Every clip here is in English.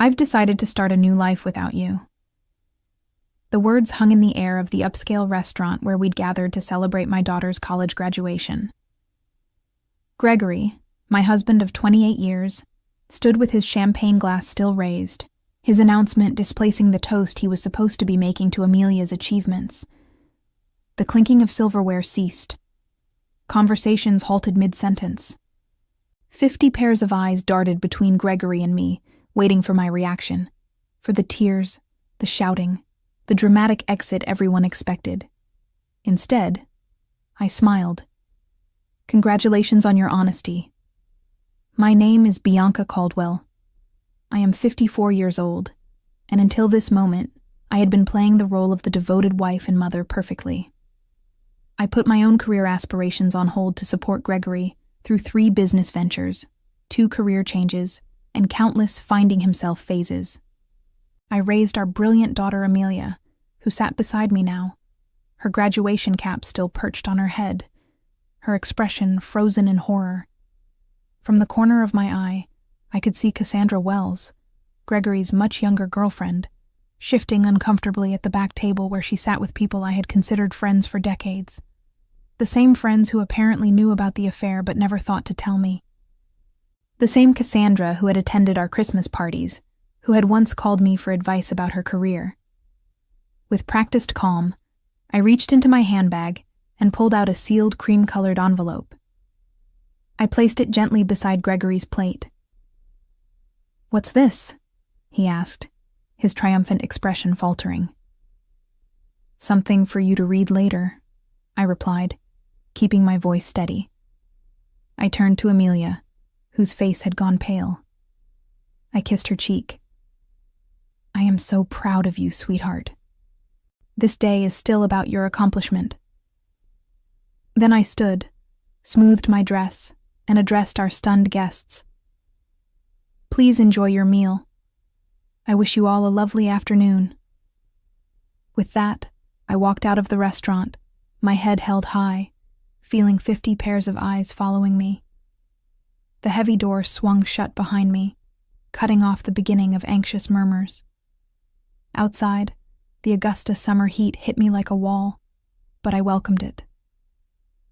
I've decided to start a new life without you." The words hung in the air of the upscale restaurant where we'd gathered to celebrate my daughter's college graduation. Gregory, my husband of 28 years, stood with his champagne glass still raised, his announcement displacing the toast he was supposed to be making to Amelia's achievements. The clinking of silverware ceased. Conversations halted mid-sentence. 50 pairs of eyes darted between Gregory and me, waiting for my reaction, for the tears, the shouting, the dramatic exit everyone expected. Instead, I smiled. "Congratulations on your honesty. My name is Bianca Caldwell. I am 54 years old, and until this moment, I had been playing the role of the devoted wife and mother perfectly. I put my own career aspirations on hold to support Gregory through 3 business ventures, 2 career changes, and countless finding himself phases. I raised our brilliant daughter Amelia, who sat beside me now, her graduation cap still perched on her head, her expression frozen in horror. From the corner of my eye, I could see Cassandra Wells, Gregory's much younger girlfriend, shifting uncomfortably at the back table where she sat with people I had considered friends for decades. The same friends who apparently knew about the affair but never thought to tell me. The same Cassandra who had attended our Christmas parties, who had once called me for advice about her career. With practiced calm, I reached into my handbag and pulled out a sealed cream-colored envelope. I placed it gently beside Gregory's plate. "What's this?" he asked, his triumphant expression faltering. "Something for you to read later," I replied, keeping my voice steady. I turned to Amelia, whose face had gone pale. I kissed her cheek. "I am so proud of you, sweetheart. This day is still about your accomplishment." Then I stood, smoothed my dress, and addressed our stunned guests. "Please enjoy your meal. I wish you all a lovely afternoon." With that, I walked out of the restaurant, my head held high, feeling 50 pairs of eyes following me. The heavy door swung shut behind me, cutting off the beginning of anxious murmurs. Outside, the Augusta summer heat hit me like a wall, but I welcomed it.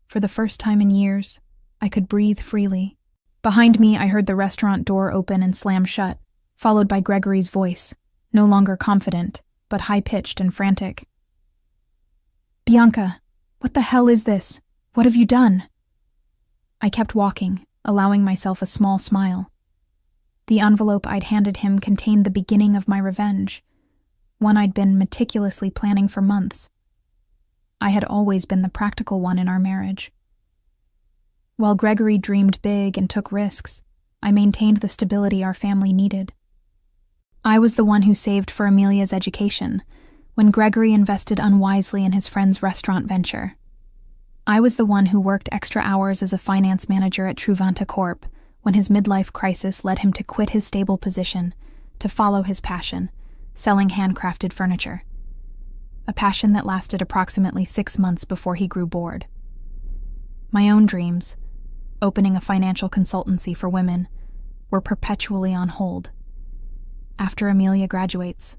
For the first time in years, I could breathe freely. Behind me, I heard the restaurant door open and slam shut, followed by Gregory's voice, no longer confident, but high-pitched and frantic. "Bianca, what the hell is this? What have you done?" I kept walking, allowing myself a small smile. The envelope I'd handed him contained the beginning of my revenge, one I'd been meticulously planning for months. I had always been the practical one in our marriage. While Gregory dreamed big and took risks, I maintained the stability our family needed. I was the one who saved for Amelia's education, when Gregory invested unwisely in his friend's restaurant venture. I was the one who worked extra hours as a finance manager at Truvanta Corp. When his midlife crisis led him to quit his stable position to follow his passion, selling handcrafted furniture. A passion that lasted approximately 6 months before he grew bored. My own dreams, opening a financial consultancy for women, were perpetually on hold. After Amelia graduates,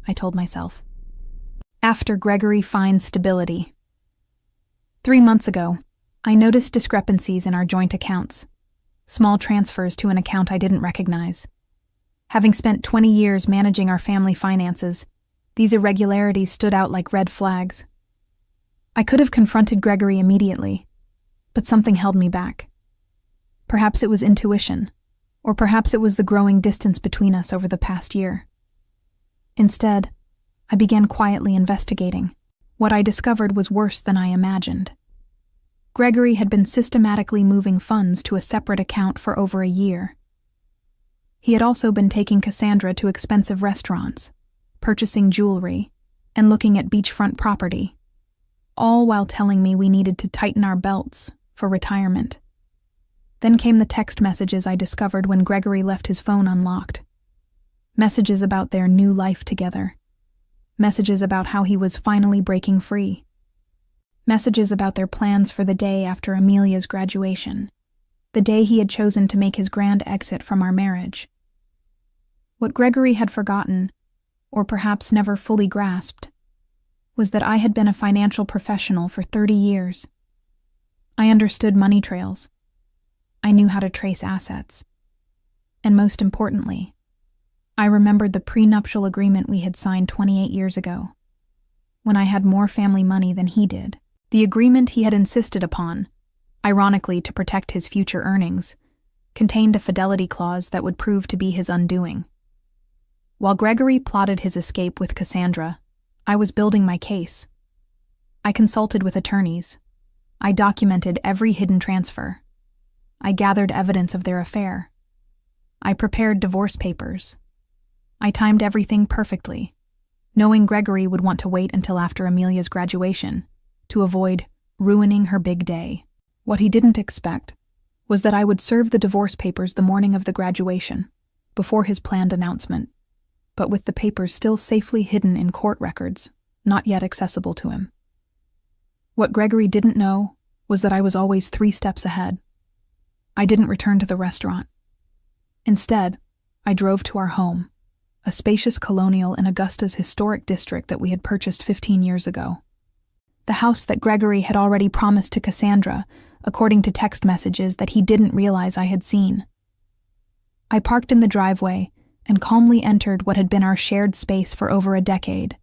I told myself. After Gregory finds stability. 3 months ago, I noticed discrepancies in our joint accounts, small transfers to an account I didn't recognize. Having spent 20 years managing our family finances, these irregularities stood out like red flags. I could have confronted Gregory immediately, but something held me back. Perhaps it was intuition, or perhaps it was the growing distance between us over the past year. Instead, I began quietly investigating. What I discovered was worse than I imagined. Gregory had been systematically moving funds to a separate account for over a year. He had also been taking Cassandra to expensive restaurants, purchasing jewelry, and looking at beachfront property, all while telling me we needed to tighten our belts for retirement. Then came the text messages I discovered when Gregory left his phone unlocked. Messages about their new life together. Messages about how he was finally breaking free. Messages about their plans for the day after Amelia's graduation, the day he had chosen to make his grand exit from our marriage. What Gregory had forgotten, or perhaps never fully grasped, was that I had been a financial professional for 30 years. I understood money trails. I knew how to trace assets. And most importantly, I remembered the prenuptial agreement we had signed 28 years ago, when I had more family money than he did. The agreement he had insisted upon, ironically to protect his future earnings, contained a fidelity clause that would prove to be his undoing. While Gregory plotted his escape with Cassandra, I was building my case. I consulted with attorneys. I documented every hidden transfer. I gathered evidence of their affair. I prepared divorce papers. I timed everything perfectly, knowing Gregory would want to wait until after Amelia's graduation to avoid ruining her big day. What he didn't expect was that I would serve the divorce papers the morning of the graduation, before his planned announcement, but with the papers still safely hidden in court records, not yet accessible to him. What Gregory didn't know was that I was always 3 steps ahead. I didn't return to the restaurant. Instead, I drove to our home, a spacious colonial in Augusta's historic district that we had purchased 15 years ago. The house that Gregory had already promised to Cassandra, according to text messages that he didn't realize I had seen. I parked in the driveway and calmly entered what had been our shared space for over a decade.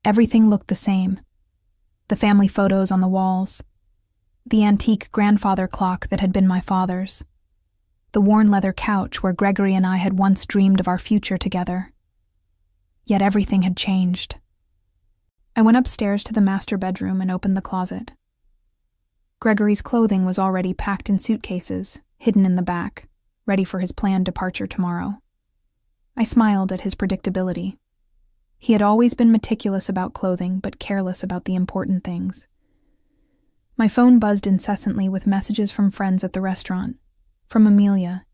Everything looked the same. The family photos on the walls, the antique grandfather clock that had been my father's, the worn leather couch where Gregory and I had once dreamed of our future together. Yet everything had changed. I went upstairs to the master bedroom and opened the closet. Gregory's clothing was already packed in suitcases, hidden in the back, ready for his planned departure tomorrow. I smiled at his predictability. He had always been meticulous about clothing, but careless about the important things. My phone buzzed incessantly with messages from friends at the restaurant, from Amelia,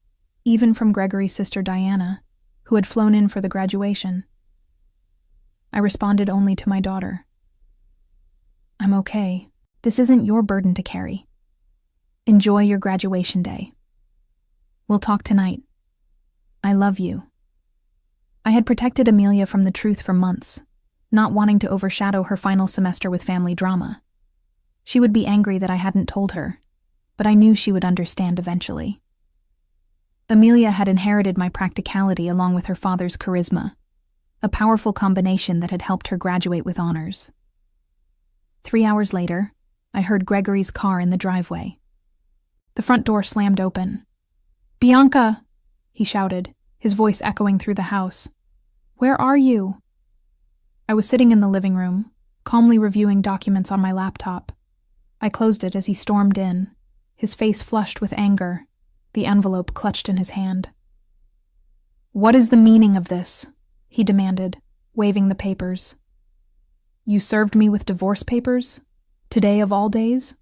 even from Gregory's sister Diana, who had flown in for the graduation. I responded only to my daughter. "I'm okay. This isn't your burden to carry. Enjoy your graduation day. We'll talk tonight. I love you." I had protected Amelia from the truth for months, not wanting to overshadow her final semester with family drama. She would be angry that I hadn't told her, but I knew she would understand eventually. Amelia had inherited my practicality along with her father's charisma, a powerful combination that had helped her graduate with honors. 3 hours later, I heard Gregory's car in the driveway. The front door slammed open. "Bianca!" he shouted, his voice echoing through the house. "Where are you?" I was sitting in the living room, calmly reviewing documents on my laptop. I closed it as he stormed in, his face flushed with anger, the envelope clutched in his hand. "What is the meaning of this?" he demanded, waving the papers. "You served me with divorce papers? Today of all days?"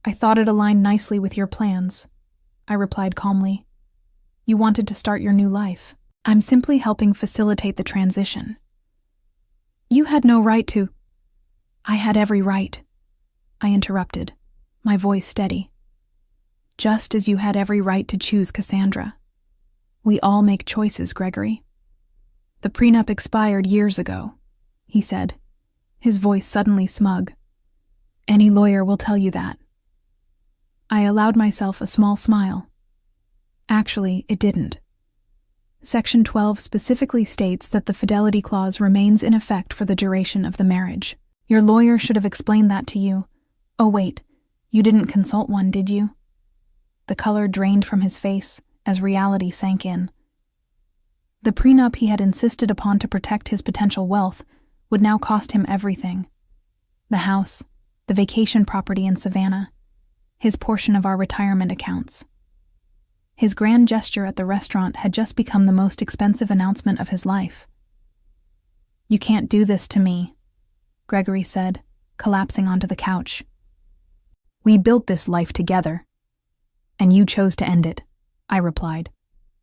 "I thought it aligned nicely with your plans," I replied calmly. "You wanted to start your new life. I'm simply helping facilitate the transition." "You had no right to—" "I had every right," I interrupted, my voice steady. "Just as you had every right to choose Cassandra. We all make choices, Gregory." "The prenup expired years ago," he said, his voice suddenly smug. "Any lawyer will tell you that." I allowed myself a small smile. Actually, it didn't. Section 12 specifically states that the fidelity clause remains in effect for the duration of the marriage. Your lawyer should have explained that to you. Oh wait, you didn't consult one, did you? The color drained from his face as reality sank in. The prenup he had insisted upon to protect his potential wealth would now cost him everything. The house, the vacation property in Savannah, his portion of our retirement accounts. His grand gesture at the restaurant had just become the most expensive announcement of his life. "You can't do this to me," Gregory said, collapsing onto the couch. "We built this life together, and you chose to end it," I replied,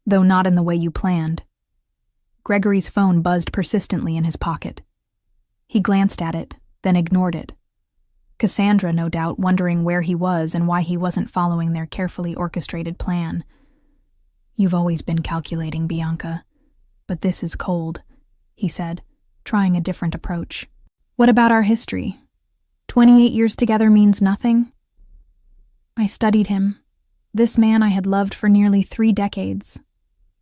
though not in the way you planned. Gregory's phone buzzed persistently in his pocket. He glanced at it, then ignored it. Cassandra, no doubt, wondering where he was and why he wasn't following their carefully orchestrated plan. You've always been calculating, Bianca. But this is cold, he said, trying a different approach. What about our history? 28 years together means nothing? I studied him. This man I had loved for nearly 3 decades.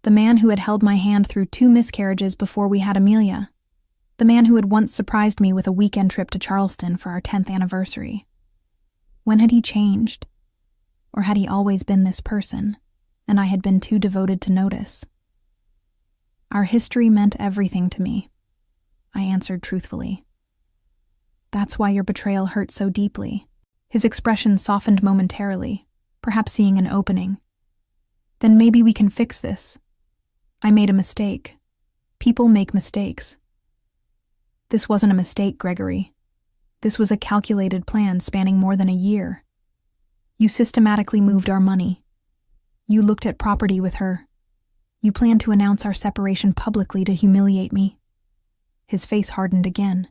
The man who had held my hand through 2 miscarriages before we had Amelia. The man who had once surprised me with a weekend trip to Charleston for our 10th anniversary. When had he changed? Or had he always been this person, and I had been too devoted to notice? Our history meant everything to me, I answered truthfully. That's why your betrayal hurt so deeply. His expression softened momentarily, perhaps seeing an opening. Then maybe we can fix this. I made a mistake. People make mistakes. This wasn't a mistake, Gregory. This was a calculated plan spanning more than a year. You systematically moved our money. You looked at property with her. You planned to announce our separation publicly to humiliate me. His face hardened again.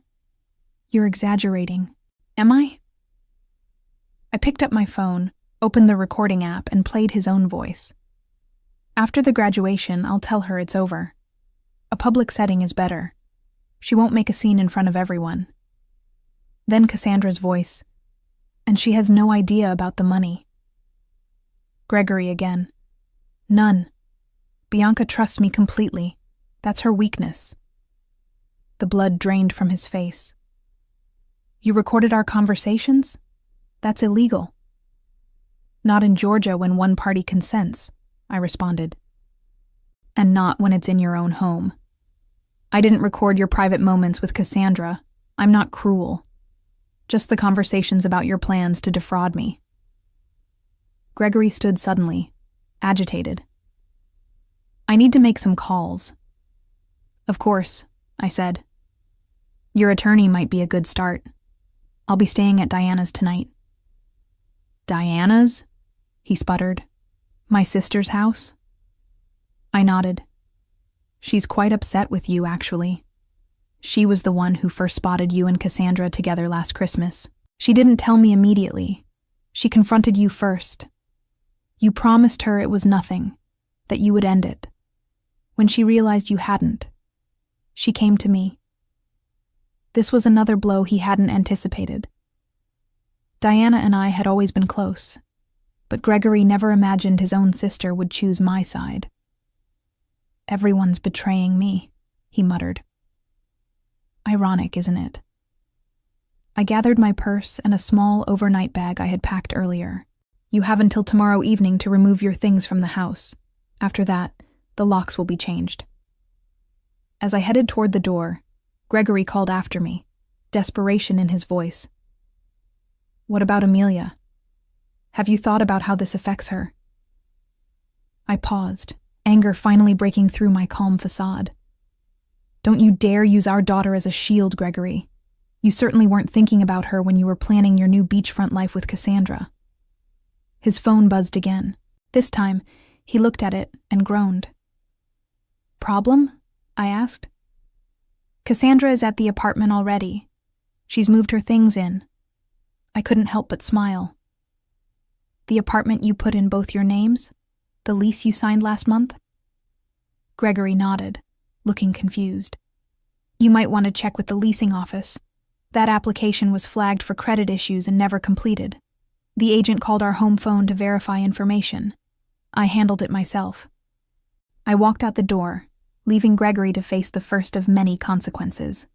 You're exaggerating. Am I? I picked up my phone, opened the recording app, and played his own voice. After the graduation, I'll tell her it's over. A public setting is better. She won't make a scene in front of everyone. Then Cassandra's voice. And she has no idea about the money. Gregory again. None. Bianca trusts me completely. That's her weakness. The blood drained from his face. You recorded our conversations? That's illegal. Not in Georgia when one party consents, I responded. And not when it's in your own home. I didn't record your private moments with Cassandra. I'm not cruel. Just the conversations about your plans to defraud me. Gregory stood suddenly, agitated. I need to make some calls. Of course, I said. Your attorney might be a good start. I'll be staying at Diana's tonight. Diana's? He sputtered. My sister's house? I nodded. She's quite upset with you, actually. She was the one who first spotted you and Cassandra together last Christmas. She didn't tell me immediately. She confronted you first. You promised her it was nothing, that you would end it. When she realized you hadn't, she came to me. This was another blow he hadn't anticipated. Diana and I had always been close, but Gregory never imagined his own sister would choose my side. Everyone's betraying me, he muttered. Ironic, isn't it? I gathered my purse and a small overnight bag I had packed earlier. You have until tomorrow evening to remove your things from the house. After that, the locks will be changed. As I headed toward the door, Gregory called after me, desperation in his voice. What about Amelia? Have you thought about how this affects her? I paused, anger finally breaking through my calm facade. Don't you dare use our daughter as a shield, Gregory. You certainly weren't thinking about her when you were planning your new beachfront life with Cassandra. His phone buzzed again. This time, he looked at it and groaned. Problem? I asked. Cassandra is at the apartment already. She's moved her things in. I couldn't help but smile. The apartment you put in both your names? The lease you signed last month? Gregory nodded, looking confused. You might want to check with the leasing office. That application was flagged for credit issues and never completed. The agent called our home phone to verify information. I handled it myself. I walked out the door, leaving Gregory to face the first of many consequences.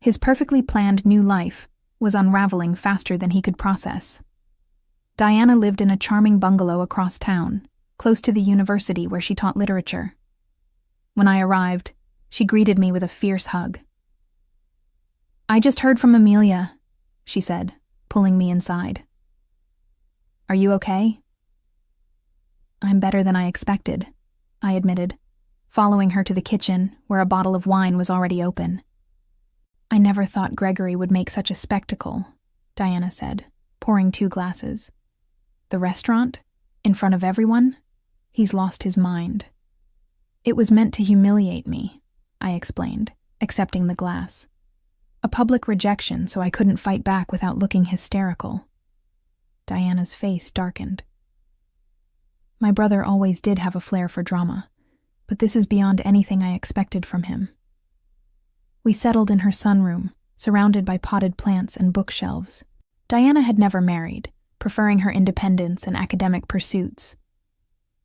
His perfectly planned new life was unraveling faster than he could process. Diana lived in a charming bungalow across town, close to the university where she taught literature. When I arrived, she greeted me with a fierce hug. I just heard from Amelia, she said, pulling me inside. Are you okay? I'm better than I expected, I admitted, following her to the kitchen where a bottle of wine was already open. I never thought Gregory would make such a spectacle, Diana said, pouring 2 glasses. The restaurant? In front of everyone? He's lost his mind. It was meant to humiliate me, I explained, accepting the glass. A public rejection, so I couldn't fight back without looking hysterical. Diana's face darkened. My brother always did have a flair for drama, but this is beyond anything I expected from him. We settled in her sunroom, surrounded by potted plants and bookshelves. Diana had never married, preferring her independence and academic pursuits.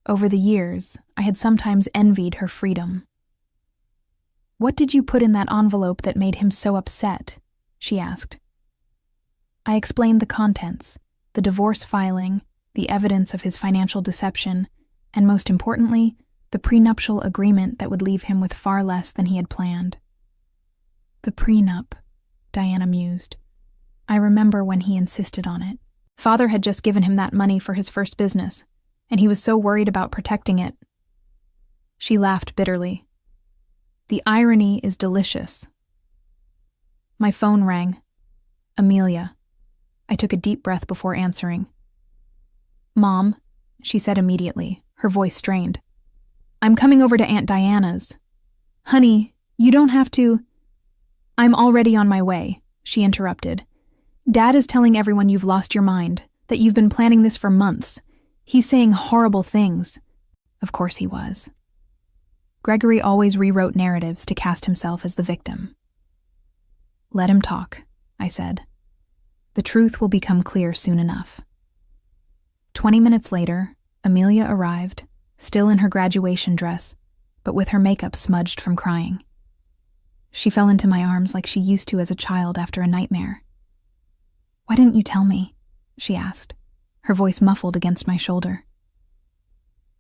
Over the years, I had sometimes envied her freedom. "What did you put in that envelope that made him so upset?" she asked. I explained the contents, the divorce filing, the evidence of his financial deception, and most importantly, the prenuptial agreement that would leave him with far less than he had planned. "The prenup," Diana mused. "I remember when he insisted on it. Father had just given him that money for his first business, and he was so worried about protecting it." She laughed bitterly. "The irony is delicious." My phone rang. Amelia. I took a deep breath before answering. "Mom," she said immediately, her voice strained. "I'm coming over to Aunt Diana's." "Honey, you don't have to—" "I'm already on my way," she interrupted. "Dad is telling everyone you've lost your mind, that you've been planning this for months. He's saying horrible things." Of course he was. Gregory always rewrote narratives to cast himself as the victim. "Let him talk," I said. "The truth will become clear soon enough." 20 minutes later, Amelia arrived, still in her graduation dress, but with her makeup smudged from crying. She fell into my arms like she used to as a child after a nightmare. "Why didn't you tell me?" she asked, her voice muffled against my shoulder.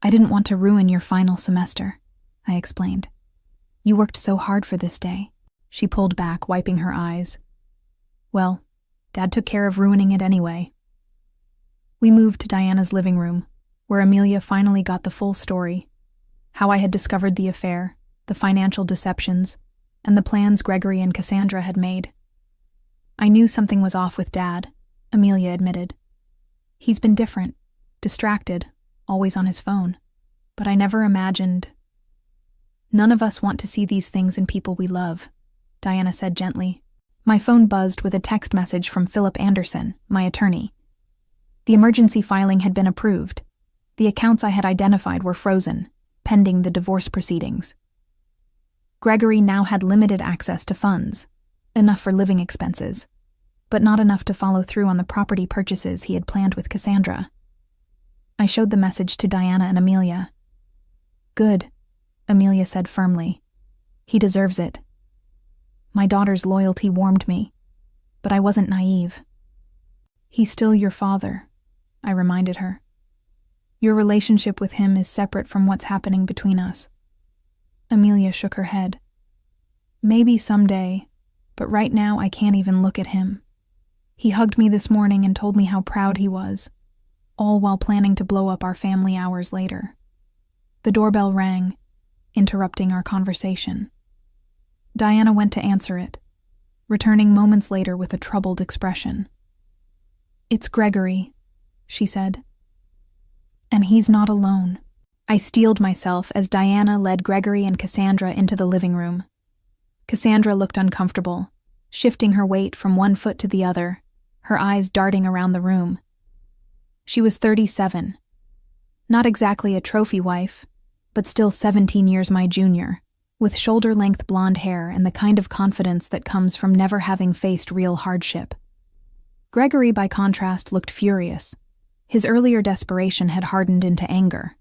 "I didn't want to ruin your final semester," I explained. "You worked so hard for this day." She pulled back, wiping her eyes. "Well, Dad took care of ruining it anyway." We moved to Diana's living room, where Amelia finally got the full story: how I had discovered the affair, the financial deceptions, and the plans Gregory and Cassandra had made. "I knew something was off with Dad," Amelia admitted. "He's been different, distracted, always on his phone. But I never imagined—" "None of us want to see these things in people we love," Diana said gently. My phone buzzed with a text message from Philip Anderson, my attorney. The emergency filing had been approved. The accounts I had identified were frozen, pending the divorce proceedings. Gregory now had limited access to funds, enough for living expenses, but not enough to follow through on the property purchases he had planned with Cassandra. I showed the message to Diana and Amelia. "Good," Amelia said firmly. "He deserves it." My daughter's loyalty warmed me, but I wasn't naive. "He's still your father," I reminded her. "Your relationship with him is separate from what's happening between us." Amelia shook her head. "Maybe someday, but right now I can't even look at him. He hugged me this morning and told me how proud he was, all while planning to blow up our family hours later." The doorbell rang, interrupting our conversation. Diana went to answer it, returning moments later with a troubled expression. "It's Gregory," she said. "And he's not alone." I steeled myself as Diana led Gregory and Cassandra into the living room. Cassandra looked uncomfortable, shifting her weight from one foot to the other, her eyes darting around the room. She was 37. Not exactly a trophy wife, but still 17 years my junior, with shoulder-length blonde hair and the kind of confidence that comes from never having faced real hardship. Gregory, by contrast, looked furious. His earlier desperation had hardened into anger.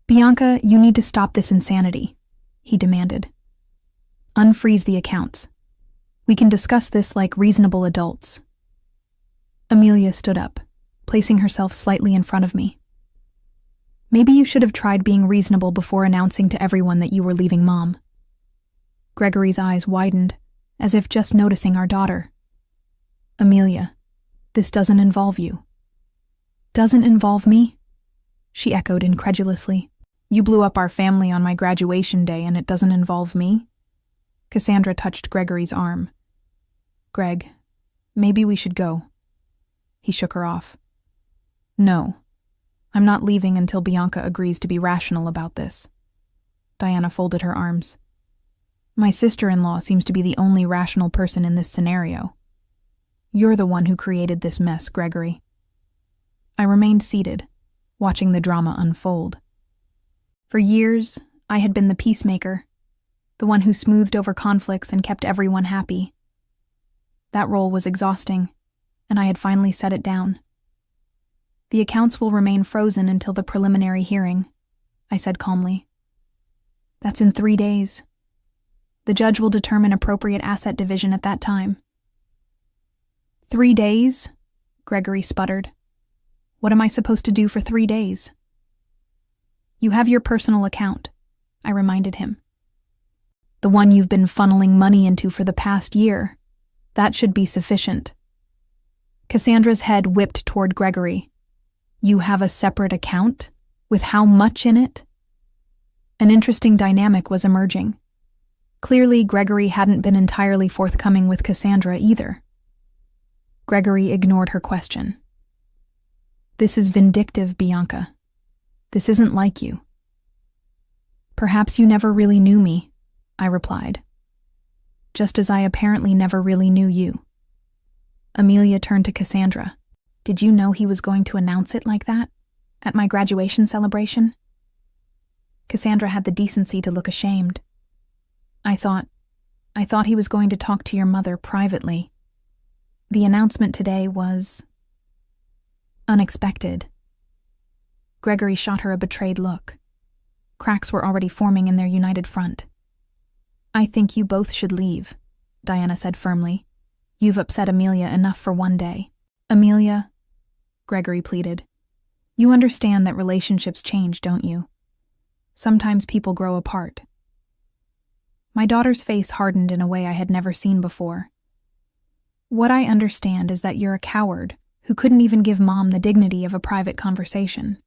"Bianca, you need to stop this insanity," he demanded. "Unfreeze the accounts. We can discuss this like reasonable adults." Amelia stood up, placing herself slightly in front of me. "Maybe you should have tried being reasonable before announcing to everyone that you were leaving Mom." Gregory's eyes widened, as if just noticing our daughter. "Amelia, this doesn't involve you." "Doesn't involve me?" she echoed incredulously. "You blew up our family on my graduation day and it doesn't involve me?" Cassandra touched Gregory's arm. "Greg, maybe we should go." He shook her off. "No. I'm not leaving until Bianca agrees to be rational about this." Diana folded her arms. "My sister-in-law seems to be the only rational person in this scenario. You're the one who created this mess, Gregory." I remained seated, watching the drama unfold. For years, I had been the peacemaker, the one who smoothed over conflicts and kept everyone happy. That role was exhausting, and I had finally set it down. The accounts will remain frozen until the preliminary hearing, I said calmly. That's in 3 days. The judge will determine appropriate asset division at that time. 3 days? Gregory sputtered. What am I supposed to do for 3 days? You have your personal account, I reminded him. The one you've been funneling money into for the past year. That should be sufficient. Cassandra's head whipped toward Gregory. You have a separate account? With how much in it? An interesting dynamic was emerging. Clearly, Gregory hadn't been entirely forthcoming with Cassandra either. Gregory ignored her question. This is vindictive, Bianca. This isn't like you. Perhaps you never really knew me, I replied. Just as I apparently never really knew you. Amelia turned to Cassandra. Did you know he was going to announce it like that? At my graduation celebration? Cassandra had the decency to look ashamed. I thought he was going to talk to your mother privately. The announcement today was unexpected. Gregory shot her a betrayed look. Cracks were already forming in their united front. I think you both should leave, Diana said firmly. You've upset Amelia enough for one day. Amelia, Gregory pleaded. You understand that relationships change, don't you? Sometimes people grow apart. My daughter's face hardened in a way I had never seen before. What I understand is that you're a coward who couldn't even give Mom the dignity of a private conversation.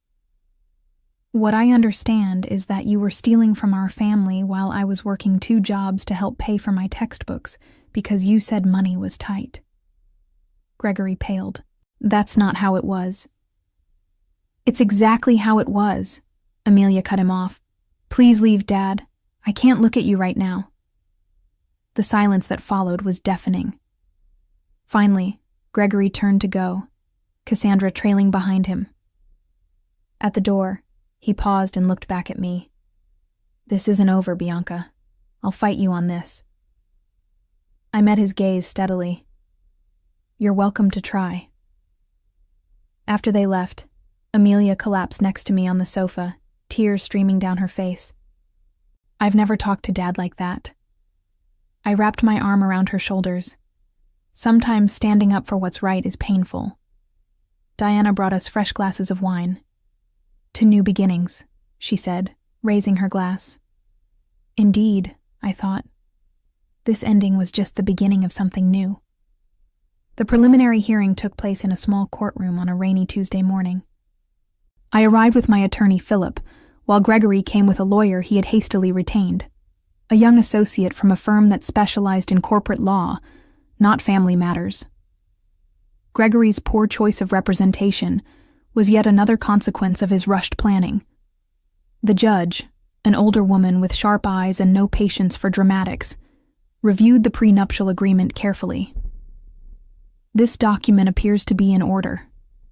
What I understand is that you were stealing from our family while I was working 2 jobs to help pay for my textbooks because you said money was tight. Gregory paled. That's not how it was. It's exactly how it was. Amelia cut him off. Please leave, Dad. I can't look at you right now. The silence that followed was deafening. Finally, Gregory turned to go, Cassandra trailing behind him. At the door, he paused and looked back at me. This isn't over, Bianca. I'll fight you on this. I met his gaze steadily. You're welcome to try. After they left, Amelia collapsed next to me on the sofa, tears streaming down her face. I've never talked to Dad like that. I wrapped my arm around her shoulders. Sometimes standing up for what's right is painful. Diana brought us fresh glasses of wine. To new beginnings, she said, raising her glass. Indeed, I thought. This ending was just the beginning of something new. The preliminary hearing took place in a small courtroom on a rainy Tuesday morning. I arrived with my attorney, Philip, while Gregory came with a lawyer he had hastily retained, a young associate from a firm that specialized in corporate law, not family matters. Gregory's poor choice of representation was yet another consequence of his rushed planning. The judge, an older woman with sharp eyes and no patience for dramatics, reviewed the prenuptial agreement carefully. This document appears to be in order,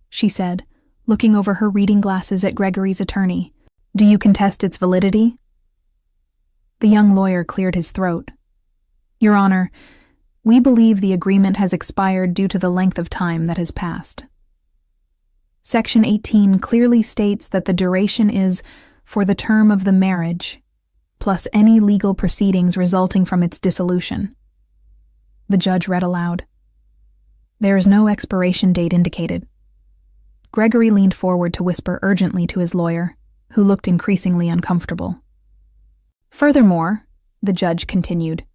she said, looking over her reading glasses at Gregory's attorney. Do you contest its validity? The young lawyer cleared his throat. Your Honor, we believe the agreement has expired due to the length of time that has passed. Section 18 clearly states that the duration is for the term of the marriage, plus any legal proceedings resulting from its dissolution. The judge read aloud. There is no expiration date indicated. Gregory leaned forward to whisper urgently to his lawyer, who looked increasingly uncomfortable. Furthermore, the judge continued,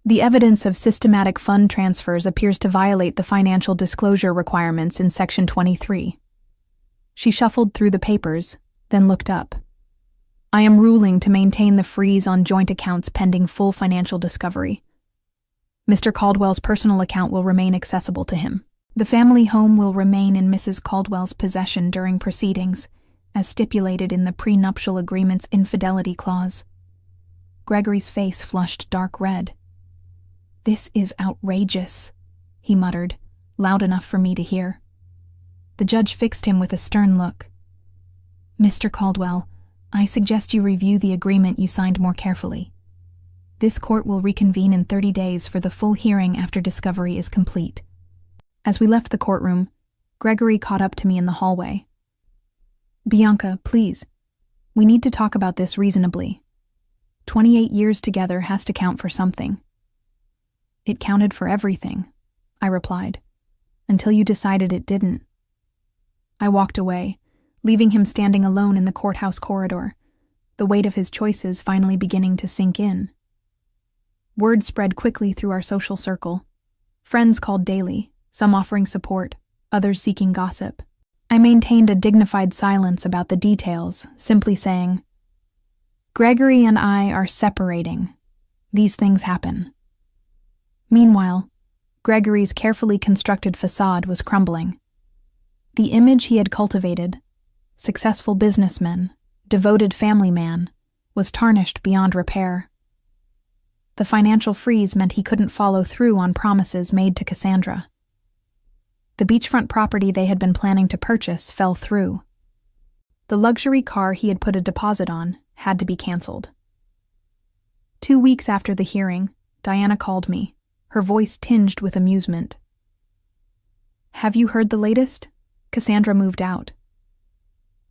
the evidence of systematic fund transfers appears to violate the financial disclosure requirements in Section 23. She shuffled through the papers, then looked up. I am ruling to maintain the freeze on joint accounts pending full financial discovery. Mr. Caldwell's personal account will remain accessible to him. The family home will remain in Mrs. Caldwell's possession during proceedings, as stipulated in the prenuptial agreement's infidelity clause. Gregory's face flushed dark red. This is outrageous, he muttered, loud enough for me to hear. The judge fixed him with a stern look. Mr. Caldwell, I suggest you review the agreement you signed more carefully. This court will reconvene in 30 days for the full hearing after discovery is complete. As we left the courtroom, Gregory caught up to me in the hallway. Bianca, please. We need to talk about this reasonably. 28 years together has to count for something. It counted for everything, I replied, until you decided it didn't. I walked away, leaving him standing alone in the courthouse corridor, the weight of his choices finally beginning to sink in. Word spread quickly through our social circle. Friends called daily, some offering support, others seeking gossip. I maintained a dignified silence about the details, simply saying, Gregory and I are separating. These things happen. Meanwhile, Gregory's carefully constructed facade was crumbling. The image he had cultivated, successful businessman, devoted family man, was tarnished beyond repair. The financial freeze meant he couldn't follow through on promises made to Cassandra. The beachfront property they had been planning to purchase fell through. The luxury car he had put a deposit on had to be canceled. 2 weeks after the hearing, Diana called me, her voice tinged with amusement. Have you heard the latest? Cassandra moved out.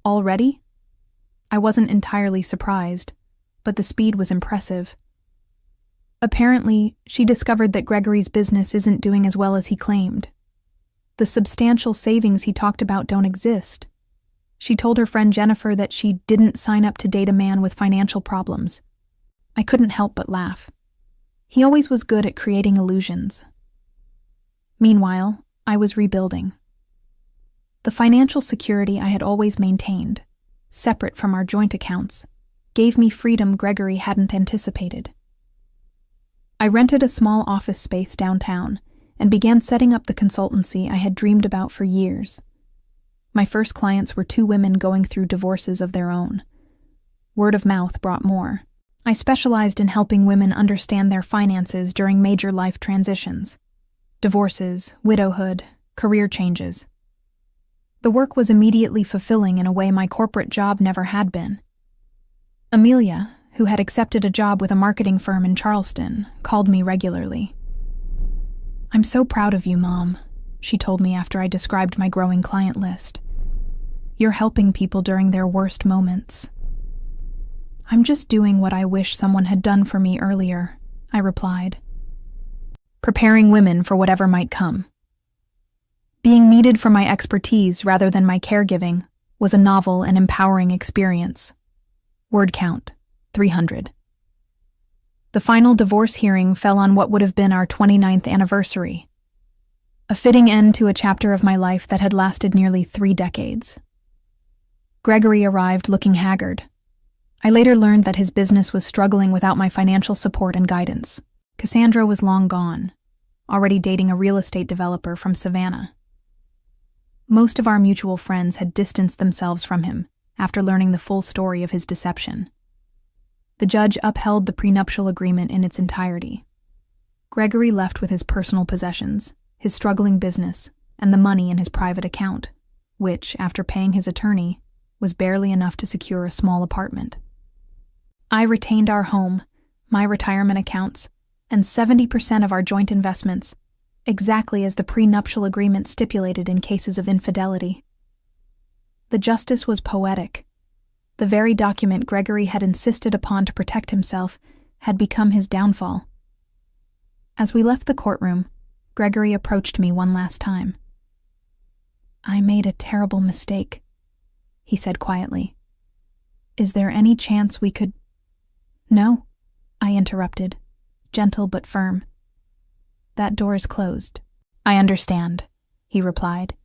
Already? I wasn't entirely surprised, but the speed was impressive. Apparently, she discovered that Gregory's business isn't doing as well as he claimed. The substantial savings he talked about don't exist. She told her friend Jennifer that she didn't sign up to date a man with financial problems. I couldn't help but laugh. He always was good at creating illusions. Meanwhile, I was rebuilding. The financial security I had always maintained, separate from our joint accounts, gave me freedom Gregory hadn't anticipated. I rented a small office space downtown and began setting up the consultancy I had dreamed about for years. My first clients were 2 women going through divorces of their own. Word of mouth brought more. I specialized in helping women understand their finances during major life transitions: divorces, widowhood, career changes. The work was immediately fulfilling in a way my corporate job never had been. Amelia, who had accepted a job with a marketing firm in Charleston, called me regularly. I'm so proud of you, Mom, she told me after I described my growing client list. You're helping people during their worst moments. I'm just doing what I wish someone had done for me earlier, I replied. Preparing women for whatever might come. Being needed for my expertise rather than my caregiving was a novel and empowering experience. Word count, 300. The final divorce hearing fell on what would have been our 29th anniversary. A fitting end to a chapter of my life that had lasted nearly 3 decades. Gregory arrived looking haggard. I later learned that his business was struggling without my financial support and guidance. Cassandra was long gone, already dating a real estate developer from Savannah. Most of our mutual friends had distanced themselves from him after learning the full story of his deception. The judge upheld the prenuptial agreement in its entirety. Gregory left with his personal possessions, his struggling business, and the money in his private account, which, after paying his attorney, was barely enough to secure a small apartment. I retained our home, my retirement accounts, and 70% of our joint investments, exactly as the prenuptial agreement stipulated in cases of infidelity. The justice was poetic. The very document Gregory had insisted upon to protect himself had become his downfall. As we left the courtroom, Gregory approached me one last time. I made a terrible mistake, he said quietly. Is there any chance we could— No, I interrupted, gentle but firm. That door is closed. I understand, he replied,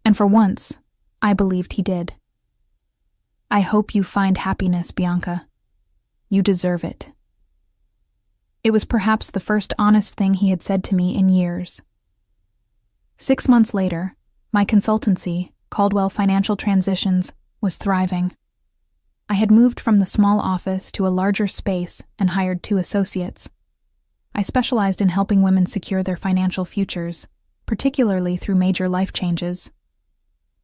and for once, I believed he did. I hope you find happiness, Bianca. You deserve it. It was perhaps the first honest thing he had said to me in years. 6 months later, my consultancy, Caldwell Financial Transitions, was thriving. I had moved from the small office to a larger space and hired 2 associates. I specialized in helping women secure their financial futures, particularly through major life changes.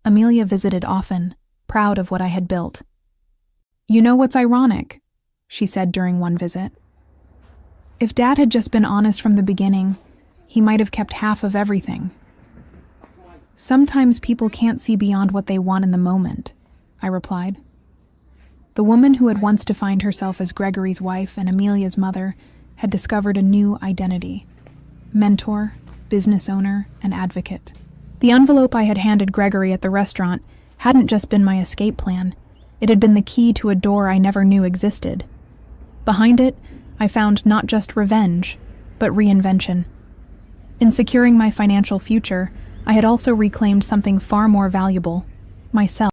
Amelia visited often, proud of what I had built. "You know what's ironic?" she said during one visit. "If Dad had just been honest from the beginning, he might have kept half of everything." "Sometimes people can't see beyond what they want in the moment," I replied. The woman who had once defined herself as Gregory's wife and Amelia's mother had discovered a new identity: mentor, business owner, and advocate. The envelope I had handed Gregory at the restaurant hadn't just been my escape plan. It had been the key to a door I never knew existed. Behind it, I found not just revenge, but reinvention. In securing my financial future, I had also reclaimed something far more valuable: myself.